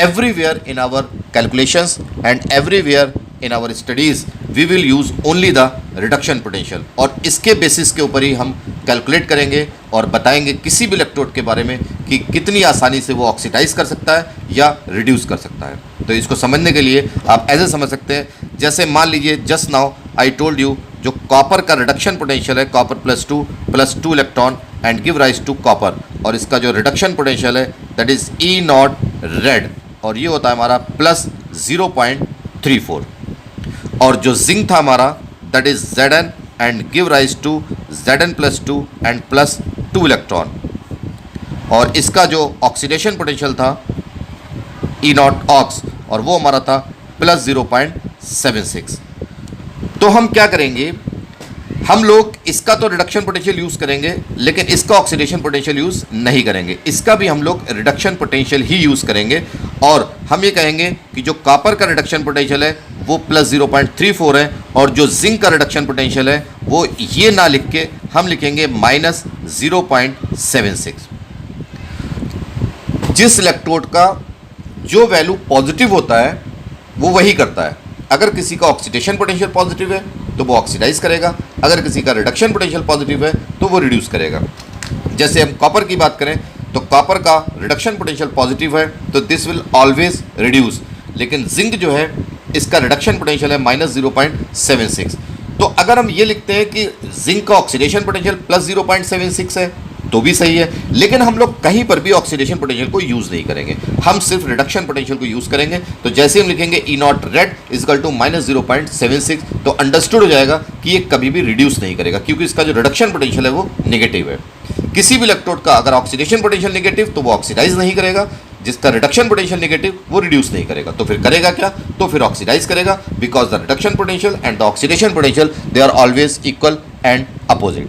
Everywhere in our calculations and everywhere in our studies we will use only the reduction potential, और इसके बेसिस के ऊपर ही हम कैलकुलेट करेंगे और बताएंगे किसी भी इलेक्ट्रोड के बारे में कि कितनी आसानी से वो ऑक्सीडाइज कर सकता है या रिड्यूस कर सकता है. तो इसको समझने के लिए आप ऐसे समझ सकते हैं, जैसे मान लीजिए just now I told you, जो कॉपर का रिडक्शन पोटेंशियल है, copper plus two electron and give rise to copper, और इसका जो रिडक्शन पोटेंशियल है that is E naught red, और ये होता है हमारा प्लस 0.34, और जो जिंक था हमारा that is Zn and give rise to Zn plus 2 and plus 2 electron, और इसका जो ऑक्सीडेशन पोटेंशियल था ई नॉट ऑक्स, और वो हमारा था प्लस 0.76. तो हम क्या करेंगे, हम लोग इसका तो रिडक्शन पोटेंशियल यूज़ करेंगे लेकिन इसका ऑक्सीडेशन पोटेंशियल यूज़ नहीं करेंगे. इसका भी हम लोग रिडक्शन पोटेंशियल ही यूज़ करेंगे, और हम ये कहेंगे कि जो कॉपर का रिडक्शन पोटेंशियल है वो प्लस 0.34 है, और जो जिंक का रिडक्शन पोटेंशियल है वो ये ना लिख के हम लिखेंगे माइनस 0.76. जिस इलेक्ट्रोड का जो वैल्यू पॉजिटिव होता है वो वही करता है. अगर किसी का ऑक्सीडेशन पोटेंशियल पॉजिटिव है तो वो ऑक्सीडाइज करेगा, अगर किसी का रिडक्शन पोटेंशियल पॉजिटिव है तो वो रिड्यूस करेगा. जैसे हम कॉपर की बात करें तो कॉपर का रिडक्शन पोटेंशियल पॉजिटिव है तो दिस विल ऑलवेज रिड्यूस, लेकिन जिंक जो है इसका रिडक्शन पोटेंशियल है माइनस 0.76. तो अगर हम ये लिखते हैं कि जिंक का ऑक्सीडेशन पोटेंशियल प्लस 0.76 है तो भी सही है, लेकिन हम लोग कहीं पर भी ऑक्सीडेशन पोटेंशियल को यूज़ नहीं करेंगे, हम सिर्फ रिडक्शन पोटेंशियल को यूज़ करेंगे. तो जैसे हम लिखेंगे E naught red is equal to minus 0.76, तो अंडरस्टूड हो जाएगा कि ये कभी भी रिड्यूस नहीं करेगा क्योंकि इसका जो रिडक्शन पोटेंशियल है वो नेगेटिव है. किसी भी इलेक्ट्रोड का अगर ऑक्सीडेशन पोटेंशियल नेगेटिव तो वो ऑक्सीडाइज नहीं करेगा, जिसका रिडक्शन पोटेंशियल नेगेटिव वो रिड्यूस नहीं करेगा. तो फिर करेगा क्या, तो फिर ऑक्सीडाइज करेगा, because the reduction potential and the oxidation potential they are always equal and opposite.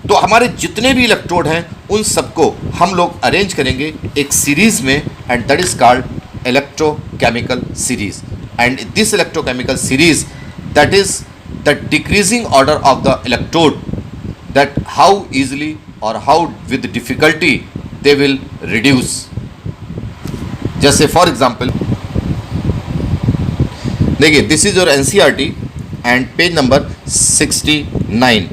तो हमारे जितने भी इलेक्ट्रोड हैं उन सबको हम लोग अरेंज करेंगे एक सीरीज में, and that is called electrochemical series. And this electrochemical series that is the decreasing order of the electrode, that how easily और how with difficulty they will reduce. जैसे फॉर एग्जाम्पल देखिए, this is your NCERT and page number 69.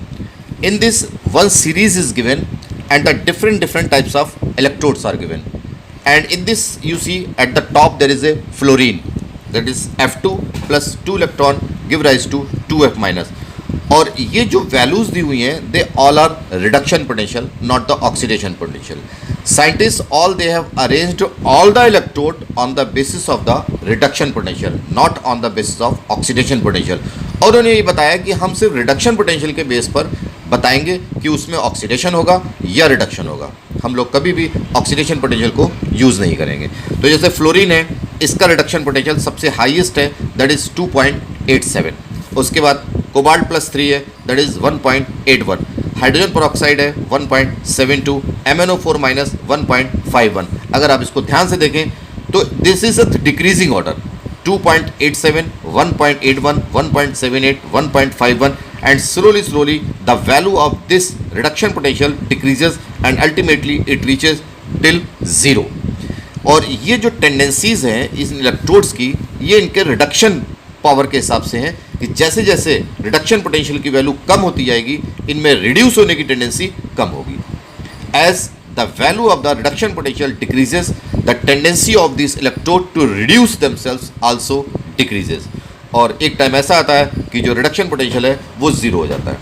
In this, one series is given and the different types of electrodes are given. And in this, you see at the top there is a fluorine, that is F2 plus 2 electron give rise to 2F minus. और ये जो values दी हुई हैं they all are reduction potential, not the oxidation potential. Scientists all they have arranged all the electrode on the basis of the reduction potential, not on the basis of oxidation potential. और उन्होंने ये बताया कि हम सिर्फ reduction potential के base पर बताएंगे कि उसमें ऑक्सीडेशन होगा या रिडक्शन होगा. हम लोग कभी भी ऑक्सीडेशन पोटेंशियल को यूज़ नहीं करेंगे. तो जैसे फ्लोरीन है, इसका रिडक्शन पोटेंशियल सबसे हाईएस्ट है, दैट इज़ 2.87. उसके बाद कोबाल्ट प्लस 3 है, दैट इज़ 1.81. हाइड्रोजन पेरोक्साइड है 1.72, MnO4 माइनस 1.51. अगर आप इसको ध्यान से देखें तो this is a decreasing order, 2.87, 1.81, 1.78, 1.51 and slowly the value of this reduction potential decreases and ultimately it reaches till 0. और ये जो टेंडेंसीज हैं इस इलेक्ट्रोड्स की, ये इनके रिडक्शन पावर के हिसाब से हैं कि जैसे जैसे रिडक्शन पोटेंशियल की वैल्यू कम होती जाएगी इनमें रिड्यूस होने की टेंडेंसी कम होगी. As the value of the reduction potential decreases, the tendency of this electrode to reduce themselves also decreases. और एक टाइम ऐसा आता है कि जो रिडक्शन पोटेंशियल है वो ज़ीरो हो जाता है.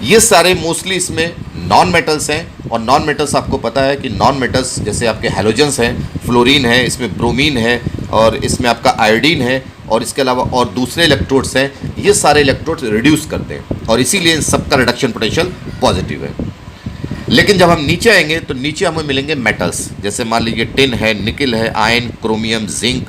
ये सारे मोस्टली इसमें नॉन मेटल्स हैं. और नॉन मेटल्स आपको पता है कि नॉन मेटल्स जैसे आपके हैलोजेंस हैं, फ्लोरीन है, इसमें ब्रोमीन है और इसमें आपका आयोडीन है और इसके अलावा और दूसरे इलेक्ट्रोड्स हैं. ये सारे इलेक्ट्रोड्स रिड्यूस करते हैं और इसीलिए इन सबका रिडक्शन पोटेंशियल पॉजिटिव है. लेकिन जब हम नीचे आएंगे तो नीचे हमें मिलेंगे मेटल्स, जैसे मान लीजिए टिन है, निकल है, आयन, क्रोमियम, जिंक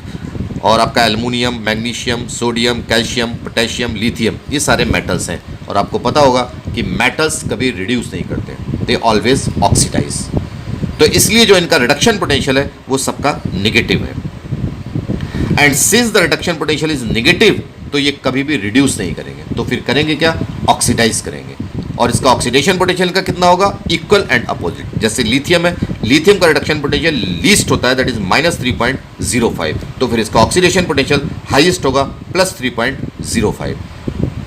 और आपका aluminium, magnesium, sodium, calcium, potassium, lithium. ये सारे मेटल्स हैं और आपको पता होगा कि मेटल्स कभी रिड्यूस नहीं करते, दे ऑलवेज ऑक्सीडाइज. तो इसलिए जो इनका रिडक्शन पोटेंशियल है वो सबका निगेटिव है. And since the reduction potential is negative तो ये कभी भी रिड्यूस नहीं करेंगे, तो फिर करेंगे क्या, ऑक्सीडाइज करेंगे. और इसका ऑक्सीडेशन पोटेंशियल का कितना होगा, इक्वल एंड अपोजिट. जैसे लिथियम है, लिथियम का रिडक्शन पोटेंशियल लीस्ट होता है, दैट इज -3.05. तो फिर इसका ऑक्सीडेशन पोटेंशियल हाईएस्ट होगा +3.05.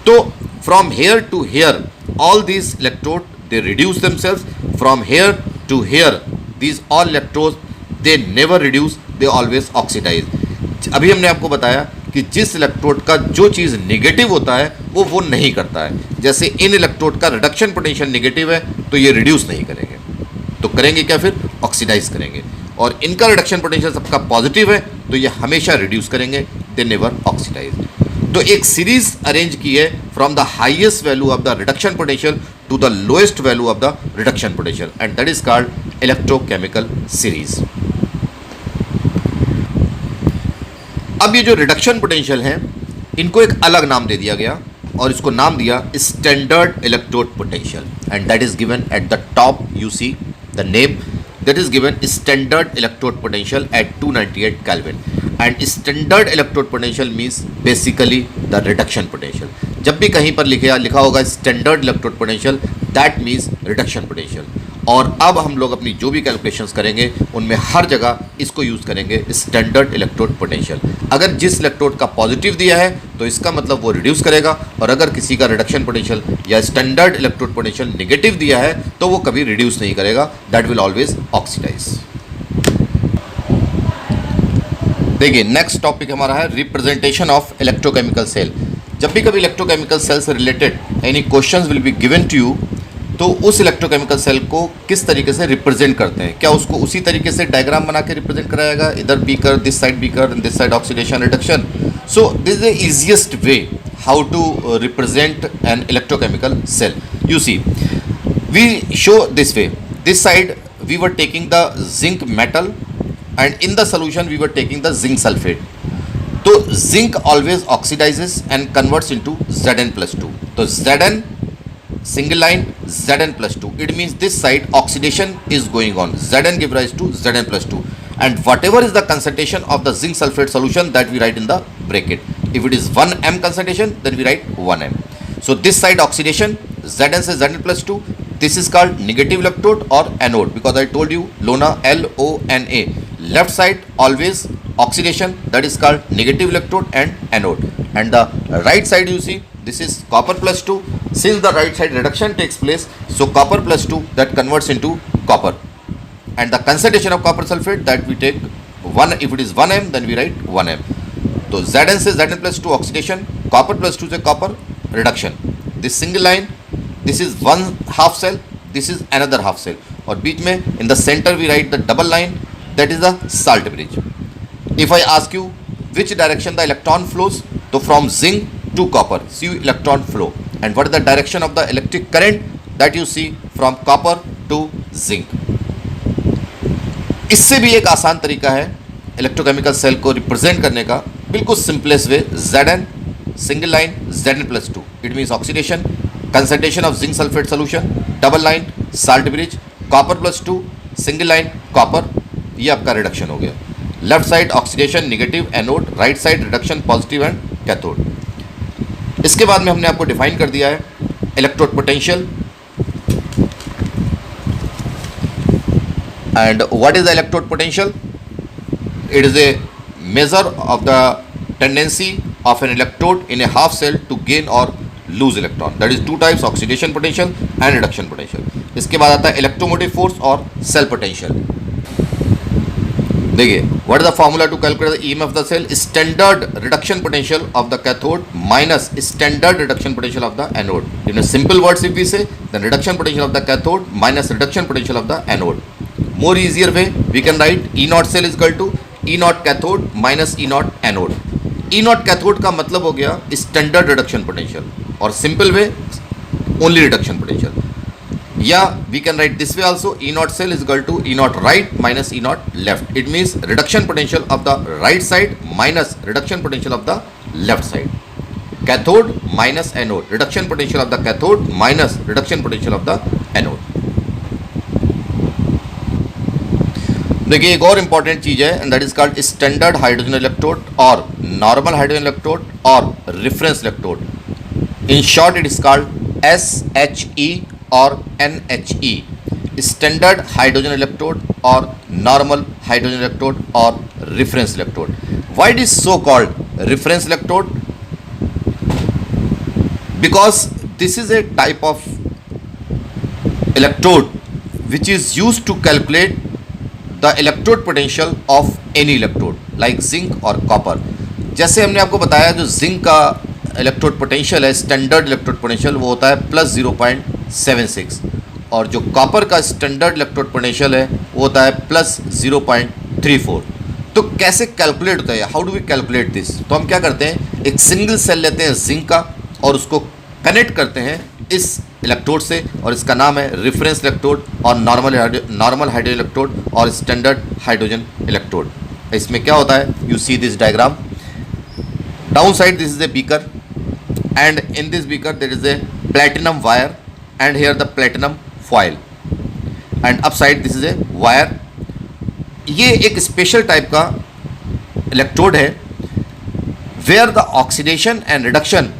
तो from here to here all these electrode they reduce themselves. From here to here these all electrode they never reduce, they always oxidise. अभी हमने आपको बताया कि जिस इलेक्ट्रोड का जो चीज़ नेगेटिव होता है वो नहीं करता है. जैसे इन इलेक्ट्रोड का रिडक्शन पोटेंशियल नेगेटिव है तो ये रिड्यूस नहीं करेंगे, तो करेंगे क्या, फिर ऑक्सीडाइज करेंगे. और इनका रिडक्शन पोटेंशियल सबका पॉजिटिव है तो ये हमेशा रिड्यूस करेंगे, दे नेवर ऑक्सीडाइज. तो एक सीरीज अरेंज की है from the highest value of the reduction potential to the lowest value of the reduction potential and that is called electrochemical series. अब ये जो रिडक्शन पोटेंशियल हैं इनको एक अलग नाम दे दिया गया और इसको नाम दिया standard electrode potential and that is given at the top. You see the name, that is given standard electrode potential at 298 kelvin. And standard electrode potential means basically the reduction potential. जब भी कहीं पर लिखा होगा standard electrode potential, that means reduction potential. और अब हम लोग अपनी जो भी कैलकुलेशंस करेंगे उनमें हर जगह इसको यूज़ करेंगे, स्टैंडर्ड इलेक्ट्रोड पोटेंशियल. अगर जिस इलेक्ट्रोड का पॉजिटिव दिया है तो इसका मतलब वो रिड्यूस करेगा, और अगर किसी का रिडक्शन पोटेंशियल या स्टैंडर्ड इलेक्ट्रोड पोटेंशियल नेगेटिव दिया है तो वो कभी रिड्यूस नहीं करेगा, दैट विल ऑलवेज ऑक्सीडाइज. देखिए नेक्स्ट टॉपिक हमारा है रिप्रेजेंटेशन ऑफ इलेक्ट्रोकेमिकल सेल. जब भी कभी इलेक्ट्रोकेमिकल सेल से related any questions will be given to you, तो उस इलेक्ट्रोकेमिकल सेल को किस तरीके से रिप्रेजेंट करते हैं, क्या उसको उसी तरीके से डायग्राम बना के रिप्रेजेंट कराएगा, इधर beaker, this side oxidation reduction. So this is the easiest way how to represent an electrochemical cell. You see we show this way, this side we were taking the zinc metal and in the solution we were taking the zinc sulfate. तो zinc always oxidizes and converts into Zn+2. तो Zn single line Zn+2. It means this side oxidation is going on. Zn give rise to Zn+2. And whatever is the concentration of the zinc sulfate solution, that we write in the bracket. If it is 1 m concentration, then we write 1 m. So this side oxidation, Zn से Zn+2. This is called negative electrode or anode, because I told you LONA, LONA. Left side always oxidation, that is called negative electrode and anode. And the right side you see this is copper plus 2. Since the right side reduction takes place, so copper plus 2 that converts into copper, and the concentration of copper sulfate that we take 1, if it is 1 m then we write 1 m. So Zn से Zn plus 2 oxidation, copper plus 2 से copper reduction. This single line, this is one half cell, this is another half cell, और बीच में in the center we write the double line, that is the salt bridge. If I ask you which direction the electron flows, तो from zinc to copper see electron flow, and what is the direction of the electric current that you see from copper to zinc. इससे भी एक आसान तरीका है electrochemical cell को represent करने का, बिल्कुल simplest way, Zn single line Zn plus 2, it means oxidation, concentration of zinc sulphate solution, double line salt bridge, copper plus 2 single line copper, ये आपका रिडक्शन हो गया. Left side oxidation negative anode, right side reduction positive and cathode. इसके बाद में हमने आपको define कर दिया है electrode potential. And what is the electrode potential? It is a measure of the tendency of an electrode in a half cell to gain or lose electron. That is two types: oxidation potential and reduction potential. इसके बाद आता है electromotive force और cell potential. देखिए, what is the formula to calculate the EMF of the cell? Standard reduction potential of the cathode minus standard reduction potential of the anode. In a simple words, if we say, the reduction potential of the cathode minus reduction potential of the anode. More easier way, we can write E naught cell is equal to E naught cathode minus E naught anode. E naught cathode का मतलब हो गया standard reduction potential, और simple way only reduction potential. या we can write this way also, E naught cell is equal to E naught right minus E naught left. It means reduction potential of the right side minus reduction potential of the left side. Cathode minus anode, reduction potential of the cathode minus reduction potential of the anode. देखिए, एक और important चीज़ है, and that is called standard hydrogen electrode और normal hydrogen electrode और reference electrode. In short it is called SHE और NHE. Standard hydrogen electrode और normal hydrogen electrode और reference electrode. Why it is so called reference electrode? Because this is a type of electrode which is used to calculate the electrode potential of any electrode like zinc और copper. जैसे हमने आपको बताया, जो zinc का electrode potential है, standard electrode potential, वो होता है प्लस 0.76, और जो कॉपर का स्टैंडर्ड इलेक्ट्रोड पोटेंशियल है वो होता है प्लस 0.34. तो कैसे कैलकुलेट होता है, how do we calculate this? तो हम क्या करते हैं, एक सिंगल सेल लेते हैं जिंक का और उसको कनेक्ट करते हैं इस इलेक्ट्रोड से, और इसका नाम है रेफरेंस इलेक्ट्रोड और नॉर्मल हाइड्रोजन इलेक्ट्रोड और स्टैंडर्ड हाइड्रोजन इलेक्ट्रोड. इसमें क्या होता है, you see this diagram. Down side this is a beaker, and in this beaker there is a platinum wire, and here the platinum foil, and up side this is a wire. ये एक special type का electrode है where the oxidation and reduction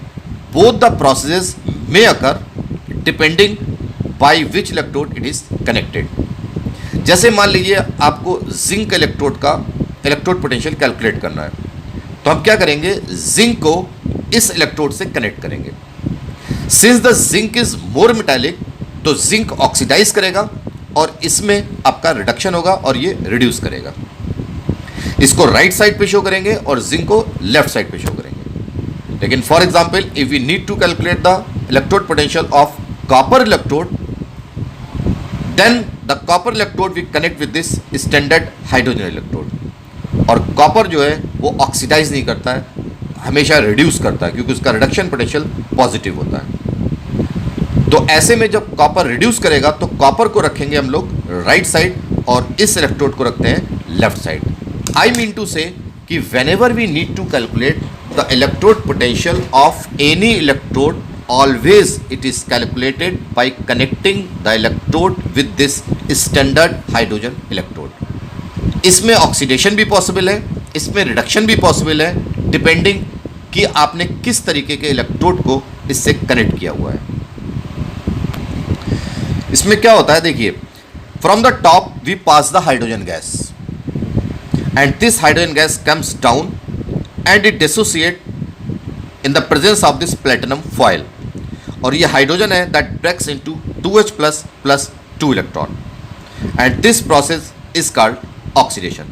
both the processes may occur depending by which electrode it is connected. जैसे मान लीजिए आपको zinc electrode का electrode potential calculate करना है, तो हम क्या करेंगे, जिंक को इस इलेक्ट्रोड से कनेक्ट करेंगे. Since the zinc is more metallic, तो जिंक ऑक्सीडाइज करेगा और इसमें आपका रिडक्शन होगा और ये रिड्यूस करेगा. इसको राइट साइड पे शो करेंगे और जिंक को लेफ्ट साइड पे शो करेंगे. लेकिन for example, if we need to calculate the electrode potential of copper electrode, then the copper electrode we connect with this standard hydrogen electrode. और copper जो है वो ऑक्सीडाइज नहीं करता है, हमेशा रिड्यूस करता है, क्योंकि उसका रिडक्शन पोटेंशियल पॉजिटिव होता है. तो ऐसे में जब कॉपर रिड्यूस करेगा तो कॉपर को रखेंगे हम लोग राइट साइड और इस इलेक्ट्रोड को रखते हैं left side. I mean to say कि whenever we need to calculate the electrode potential of any electrode, always it is calculated by connecting the electrode with this standard hydrogen electrode. इसमें oxidation भी possible है, इसमें reduction भी possible है, depending कि आपने किस तरीके के इलेक्ट्रोड को इससे कनेक्ट किया हुआ है. इसमें क्या होता है, देखिए, from the top we pass the hydrogen gas, and this hydrogen gas comes down and it dissociate in the presence of this platinum foil, और ये हाइड्रोजन है that breaks into 2H plus plus 2 electron, and this process is called oxidation.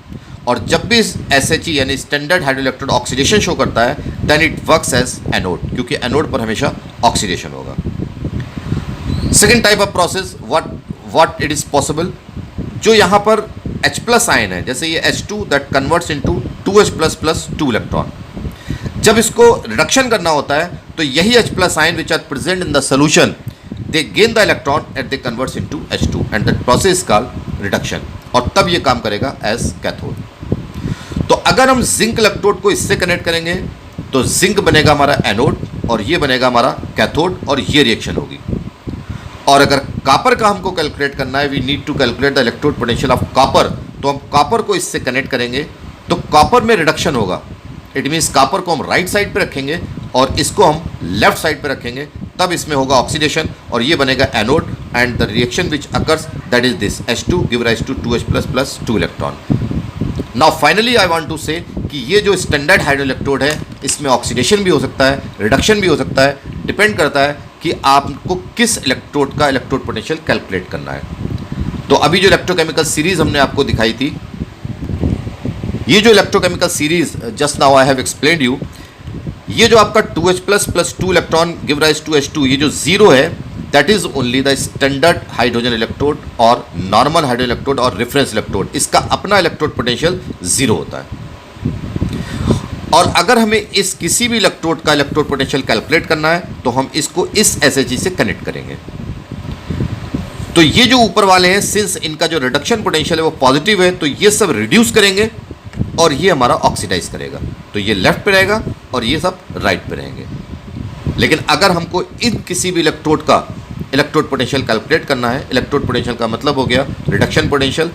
और जब भी SHE यानी standard hydro electrode oxidation show करता है then it works as anode, क्योंकि एनोड पर हमेशा ऑक्सीडेशन होगा। Second type of process what it is possible, जो यहाँ पर H प्लस आयन है, जैसे ये H2 that converts into 2H plus plus 2 electron, जब इसको रिडक्शन करना होता है तो यही H plus ion which are present in the solution they gain the electron and they converts into H2 and that process called reduction, और तब ये काम करेगा एज कैथोड। तो अगर हम जिंक इलेक्ट्रोड को इससे कनेक्ट करेंगे तो जिंक बनेगा हमारा एनोड और ये बनेगा हमारा कैथोड, और ये रिएक्शन होगी। और अगर कॉपर का हमको कैलकुलेट करना है, we need to calculate the electrode potential of copper, तो हम कॉपर को इससे कनेक्ट करेंगे तो कॉपर में रिडक्शन होगा। इट मीन्स कॉपर को हम राइट साइड पे रखेंगे और इसको हम लेफ्ट साइड पे रखेंगे, तब इसमें होगा ऑक्सीडेशन और ये बनेगा anode, and the reaction which occurs that is this H2 give rise to 2H plus plus 2 electron. Now finally I want to say कि ये जो स्टैंडर्ड हाइड्रो इलेक्ट्रोड है इसमें ऑक्सीडेशन भी हो सकता है, रिडक्शन भी हो सकता है, डिपेंड करता है कि आपको किस इलेक्ट्रोड का इलेक्ट्रोड पोटेंशियल कैलकुलेट करना है। तो अभी जो इलेक्ट्रोकेमिकल सीरीज हमने आपको दिखाई थी, ये जो electrochemical series just now I have explained you, ये जो आपका 2H plus plus 2 electron give rise to H2, ये जो जीरो है that is only the standard hydrogen electrode और नॉर्मल हाइड्रोजन इलेक्ट्रोड और रेफरेंस इलेक्ट्रोड, इसका अपना इलेक्ट्रोड पोटेंशियल जीरो होता है। और अगर हमें इस किसी भी इलेक्ट्रोड का इलेक्ट्रोड पोटेंशियल कैलकुलेट करना है तो हम इसको इस SHE से कनेक्ट करेंगे। तो ये जो ऊपर वाले हैं, सिंस इनका जो रिडक्शन पोटेंशियल है वो पॉजिटिव है, तो ये सब रिड्यूस करेंगे और ये हमारा ऑक्सीडाइज करेगा, तो ये लेफ्ट पे रहेगा और ये सब राइट पे रहेंगे। लेकिन अगर हमको इन किसी भी इलेक्ट्रोड का इलेक्ट्रोड पोटेंशियल कैलकुलेट करना है, इलेक्ट्रोड पोटेंशियल का मतलब हो गया reduction potential,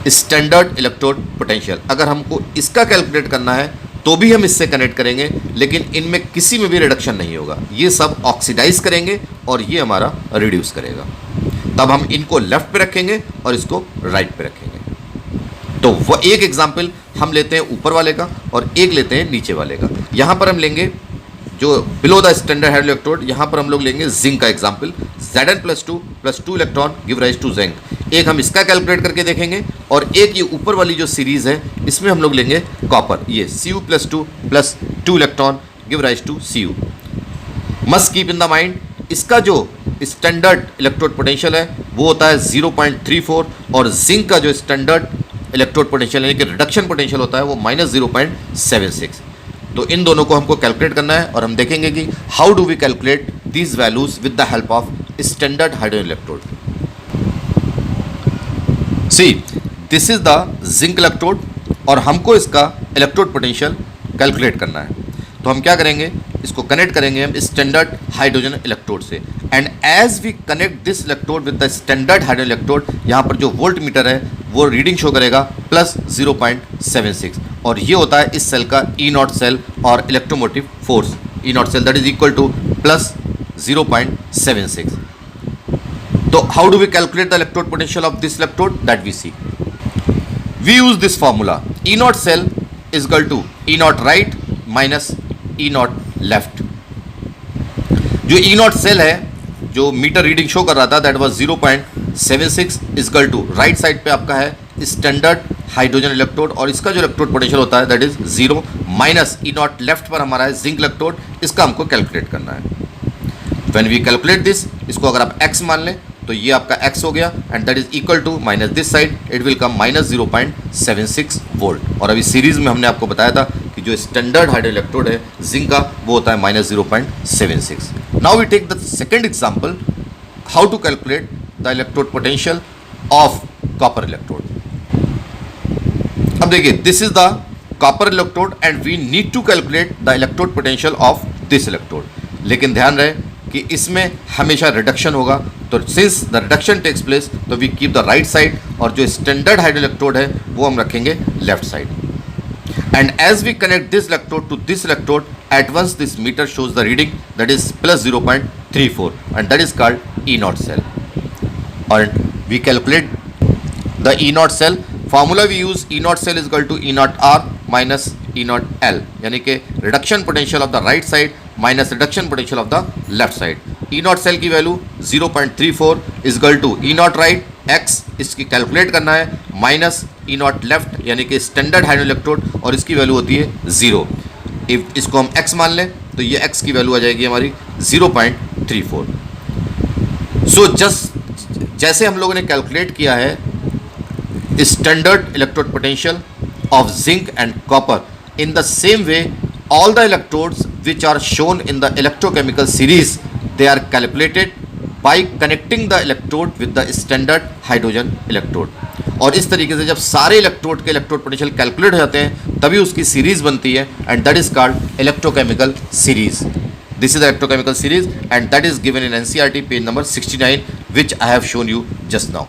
standard electrode potential, अगर हमको इसका कैलकुलेट करना है तो भी हम इससे कनेक्ट करेंगे, लेकिन इनमें किसी में भी रिडक्शन नहीं होगा, ये सब ऑक्सीडाइज करेंगे और ये हमारा रिड्यूस करेगा। तब हम इनको लेफ्ट पे रखेंगे और इसको राइट पे रखेंगे। तो वो एक एग्जाम्पल हम लेते हैं ऊपर वाले का और एक लेते हैं नीचे वाले का। यहाँ पर हम लेंगे जो below the standard hydro electrode, यहाँ पर हम लोग लेंगे जिंक का example, Zn plus 2 electron give rise to zinc. एक हम इसका कैलकुलेट करके देखेंगे और एक ये ऊपर वाली जो सीरीज है इसमें हम लोग लेंगे कॉपर, ये Cu plus 2 electron give rise to Cu। Must keep in the mind, इसका जो स्टैंडर्ड इलेक्ट्रोड पोटेंशियल है वो होता है 0.34 और जिंक का जो स्टैंडर्ड इलेक्ट्रोड पोटेंशियल यानी कि रिडक्शन पोटेंशियल होता है वो -0.76। तो इन दोनों को हमको कैलकुलेट करना है और हम देखेंगे कि how do we calculate these values with the help of standard hydrogen electrode. See this is the zinc electrode और हमको इसका इलेक्ट्रोड पोटेंशियल कैलकुलेट करना है। तो हम क्या करेंगे, इसको कनेक्ट करेंगे हम स्टैंडर्ड हाइड्रोजन इलेक्ट्रोड से, and as we connect this electrode with the standard hydrogen electrode, यहाँ पर जो वोल्ट मीटर है वो रीडिंग शो करेगा +0.76 और ये होता है इस सेल का E0 सेल और electromotive force E0 cell that is equal to +0.76। तो how do we calculate the electrode potential of this electrode, that we see, we use this formula E0 cell is equal to E0 right minus E0 left. जो E0 cell है जो meter reading show कर रहा था that was 0.76 equal to right side पे आपका है standard hydrogen electrode और इसका जो इलेक्ट्रोड पोटेंशियल होता है that is 0 minus E0 left पर हमारा है जिंक इलेक्ट्रोड, इसका हमको कैलकुलेट करना है। व्हेन वी कैलकुलेट दिस, इसको अगर आप x मान लें तो ये आपका x हो गया and that is equal to minus this side it will come -0.76 volt. और अभी सीरीज में हमने आपको बताया था कि जो स्टैंडर्ड हाइड्रो इलेक्ट्रोड है जिंक का वो होता है -0.76। Now we take the second example, how to calculate the electrode potential of copper electrode. अब देखिए this is the copper electrode and we need to calculate the electrode potential of this electrode, लेकिन ध्यान रहे कि इसमें हमेशा reduction होगा, तो since the reduction takes place तो we keep the right side और जो स्टैंडर्ड हाइड्रो इलेक्ट्रोड है वो हम रखेंगे left side. And as we connect this electrode to this electrode at once this meter shows the reading that is +0.34 and that is called E0 cell, and we calculate the E0 cell formula we use E0 cell is equal to E0 R minus E0 L, यानी कि reduction potential of the right side minus reduction potential of the left side. E naught cell की value 0.34 is equal to E naught right X, इसकी calculate करना है, minus E not left यानी कि standard hydro electrode, और इसकी value होती है 0। इफ इसको हम x मान लें तो ये x की वैल्यू आ जाएगी हमारी 0.34। सो जैसे हम लोगों ने कैलकुलेट किया है standard electrode potential of zinc and copper, in the same way all the electrodes which are shown in the electrochemical series, they are calculated by connecting the electrode with the standard hydrogen electrode। और इस तरीके से जब सारे electrode के electrode potential calculate हो जाते हैं तभी उसकी सीरीज बनती है, and that is called electrochemical series. This is the electrochemical series and that is given in NCERT page number 69 which I have shown you just now।